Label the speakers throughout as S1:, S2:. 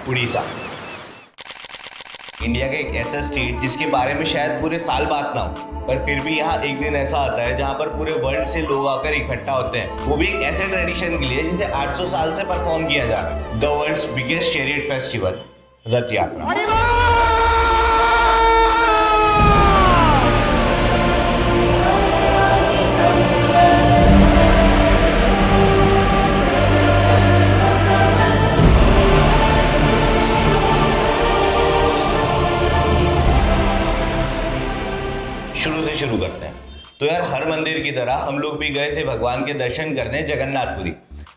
S1: Orissa. India का एक ऐसा स्टेट जिसके बारे में शायद पूरे साल बात ना हो, पर फिर भी यहाँ एक दिन ऐसा आता है जहाँ पर पूरे वर्ल्ड से लोग आकर इकट्ठा होते हैं, वो भी एक ऐसे ट्रेडिशन के लिए जिसे 800 साल से परफॉर्म किया जा रहा है। The world's biggest chariot festival, Rath Yatra. शुरू करते हैं तो यार, हर मंदिर की तरह हम लोग भी गए थे भगवान के दर्शन करने जगन्नाथपुरी।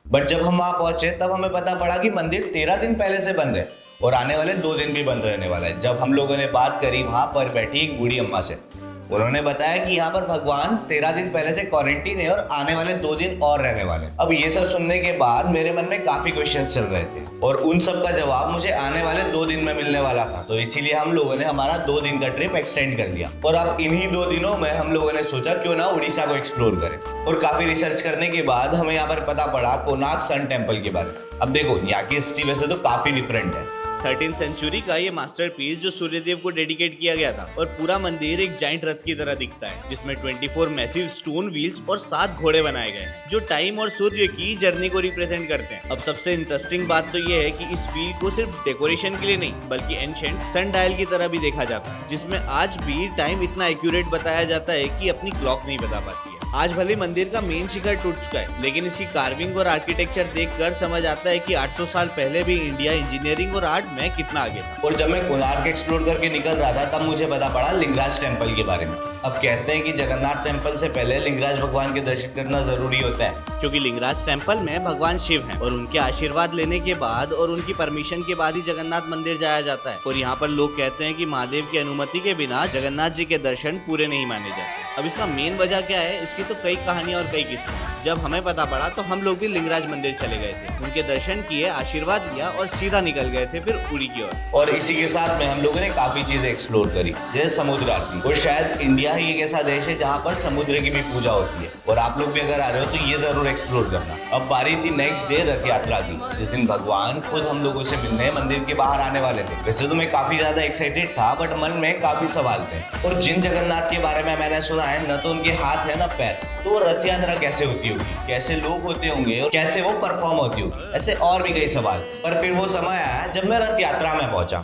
S1: बट जब हम वहां पहुंचे तब हमें पता पड़ा कि मंदिर 13 दिन पहले से बंद है और आने वाले 2 दिन भी बंद रहने वाला है। जब हम लोगों ने बात करी वहां पर बैठी एक बूढ़ी अम्मा से, उन्होंने बताया कि यहाँ पर भगवान 13 दिन पहले से क्वारंटीन है और आने वाले 2 दिन और रहने वाले। अब ये सब सुनने के बाद मेरे मन में काफी क्वेश्चंस चल रहे थे और उन सब का जवाब मुझे आने वाले 2 दिन में मिलने वाला था। तो इसीलिए हम लोगों ने हमारा 2 दिन का ट्रिप एक्सटेंड कर लिया और अब इन्हीं 2 दिनों में हम लोगों ने सोचा क्यों ना उड़ीसा को एक्सप्लोर करें। और काफी रिसर्च करने के बाद हमें यहाँ पर पता पड़ा कोणार्क सन टेम्पल के बारे में। अब देखो, यहाँ की हिस्ट्री वैसे तो काफी डिफरेंट है।
S2: 13th सेंचुरी का ये मास्टरपीस जो सूर्यदेव को डेडिकेट किया गया था, और पूरा मंदिर एक जाइंट रथ की तरह दिखता है जिसमें 24 मैसिव स्टोन व्हील्स और 7 घोड़े बनाए गए हैं जो टाइम और सूर्य की जर्नी को रिप्रेजेंट करते हैं। अब सबसे इंटरेस्टिंग बात तो ये है कि इस व्हील को सिर्फ डेकोरेशन के लिए नहीं बल्कि एंशिएंट सन डायल की तरह भी देखा जाता है, जिसमें आज भी टाइम इतना एक्यूरेट बताया जाता है कि अपनी क्लॉक नहीं बता पाती है। आज भले मंदिर का मेन शिखर टूट चुका है, लेकिन इसकी कार्विंग और आर्किटेक्चर देखकर समझ आता है कि 800 साल पहले भी इंडिया इंजीनियरिंग और आर्ट में कितना आगे था।
S1: और जब मैं कोणार्क एक्सप्लोर करके निकल रहा था तब मुझे पता पड़ा लिंगराज टेम्पल के बारे में। अब कहते हैं कि जगन्नाथ टेम्पल से पहले लिंगराज भगवान के दर्शन करना जरूरी होता है,
S2: क्योंकि लिंगराज टेम्पल में भगवान शिव हैं और उनके आशीर्वाद लेने के बाद और उनकी परमिशन के बाद ही जगन्नाथ मंदिर जाया जाता है। और यहाँ पर लोग कहते हैं कि महादेव की अनुमति के बिना जगन्नाथ जी के दर्शन पूरे नहीं माने जाते। अब इसका मेन वजह क्या है, इसकी तो कई कहानियां और कई किस्से हैं। जब हमें पता पड़ा तो हम लोग भी लिंगराज मंदिर चले गए थे, उनके दर्शन किए, आशीर्वाद लिया और सीधा निकल गए थे फिर उड़ी की ओर।
S1: और इसी के साथ में हम लोगों ने काफी चीजें एक्सप्लोर करी, जैसे समुद्र आरती। और शायद इंडिया ही एक ऐसा देश है जहाँ पर समुद्र की भी पूजा होती है, और आप लोग भी अगर आ रहे हो तो ये जरूर एक्सप्लोर करना। अब बारी थी नेक्स्ट डे रथ यात्रा की, जिस दिन भगवान खुद हम लोगों से मिलने मंदिर के बाहर आने वाले थे। वैसे तो मैं काफी ज्यादा एक्साइटेड था, बट मन में काफी सवाल थे। और जिन जगन्नाथ के बारे में मैंने सुना है, न तो उनके हाथ है न पैर, तो रथ यात्रा कैसे होती होगी, कैसे लोग होते होंगे और कैसे वो परफॉर्म होती होगी, ऐसे और भी कई सवाल। पर फिर वो समय आया जब मैं रथ यात्रा में पहुंचा।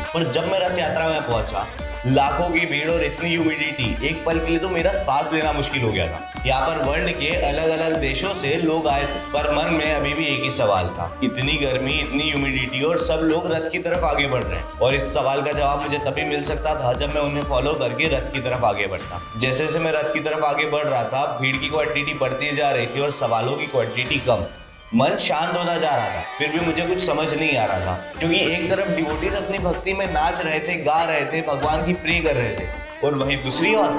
S1: पर जब मैं रथ यात्रा में पहुंचा, लाखों की भीड़ और इतनी ह्यूमिडिटी, एक पल के लिए तो मेरा सांस लेना मुश्किल हो गया था। यहाँ पर वर्ल्ड के अलग अलग देशों से लोग आए थे, पर मन में अभी भी एक ही सवाल था, इतनी गर्मी, इतनी ह्यूमिडिटी और सब लोग रथ की तरफ आगे बढ़ रहे हैं। और इस सवाल का जवाब मुझे तभी मिल सकता था जब मैं उन्हें फॉलो करके रथ की तरफ आगे बढ़ता। जैसे जैसे मैं रथ की तरफ आगे बढ़ रहा था, भीड़ की क्वांटिटी बढ़ती जा रही थी और सवालों की क्वांटिटी कम। मन शांत होता जा रहा था, फिर भी मुझे कुछ समझ नहीं आ रहा था, क्योंकि एक तरफ डिवोटीज अपनी भक्ति में नाच रहे थे, गा रहे थे, भगवान की प्रे कर रहे थे, और वहीं दूसरी ओर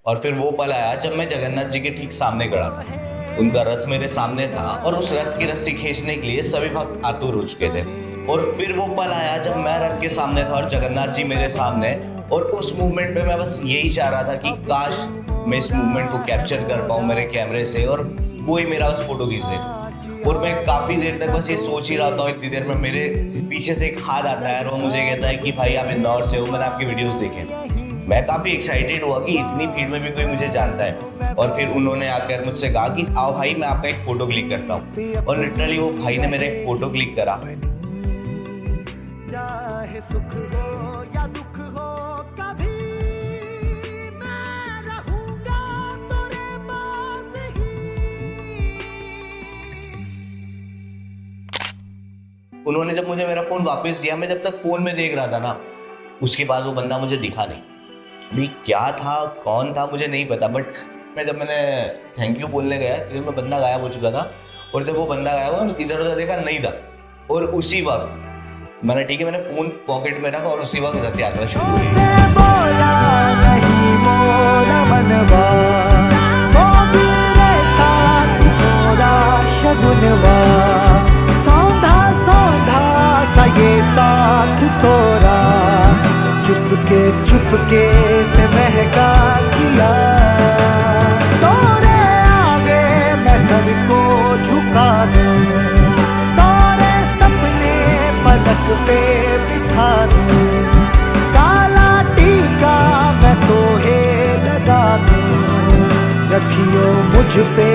S1: और फिर वो पल आया जब मैं जगन्नाथ जी के ठीक सामने खड़ा था। उनका रथ मेरे सामने था और उस रथ की रस्सी खींचने के लिए सभी भक्त आतुर हो चुके थे। और फिर वो पल आया जब मैं रथ के सामने था और जगन्नाथ जी मेरे सामने, और उस मूवमेंट पे मैं बस यही चाह रहा था कि काश मैं इस मूवमेंट को कैप्चर कर पाऊँ मेरे कैमरे से और कोई मेरा बस फोटो खींच दे। और मैं काफी देर तक बस ये सोच ही रहा था। इतनी देर में मेरे पीछे से एक हाथ आता है और वो मुझे कहता है कि भाई आप इंदौर से हो, मैंने आपकी वीडियोस देखे। मैं काफी एक्साइटेड हुआ कि इतनी भीड़ में भी कोई मुझे जानता है। और फिर उन्होंने आकर मुझसे कहा कि आओ भाई, मैं आपका एक फोटो क्लिक करता हूँ। और लिटरली वो भाई ने मेरा एक फोटो क्लिक करा। चाहे सुख हो या दुख हो, कभी मैं रहूंगा तेरे पास ही। उन्होंने जब मुझे मेरा फोन वापस दिया, मैं जब तक फोन में देख रहा था ना, उसके बाद वो बंदा मुझे दिखा नहीं। अभी क्या था, कौन था, मुझे नहीं पता, बट में जब मैंने थैंक यू बोलने गया तो मैं बंदा गायब हो चुका था, और जब वो बंदा गायब हुआ इधर उधर देखा नहीं था, और उसी वक्त मैंने ठीक है मैंने फोन पॉकेट में रखा और उसी वक्त रथ यात्रा शुरू हुई।
S3: बोला नहीं मोरा मनवा, वो मेरे साथ मोरा शगुनवा, सौंधा सौंधा सा ये साथ तोरा, चुपके से महका किया, तोरे आगे मैं सर को झुका दूं, तोरे सपने पलक पे बिठा दूं, काला टीका मैं तोहे लगा दूं, रखियो मुझ पे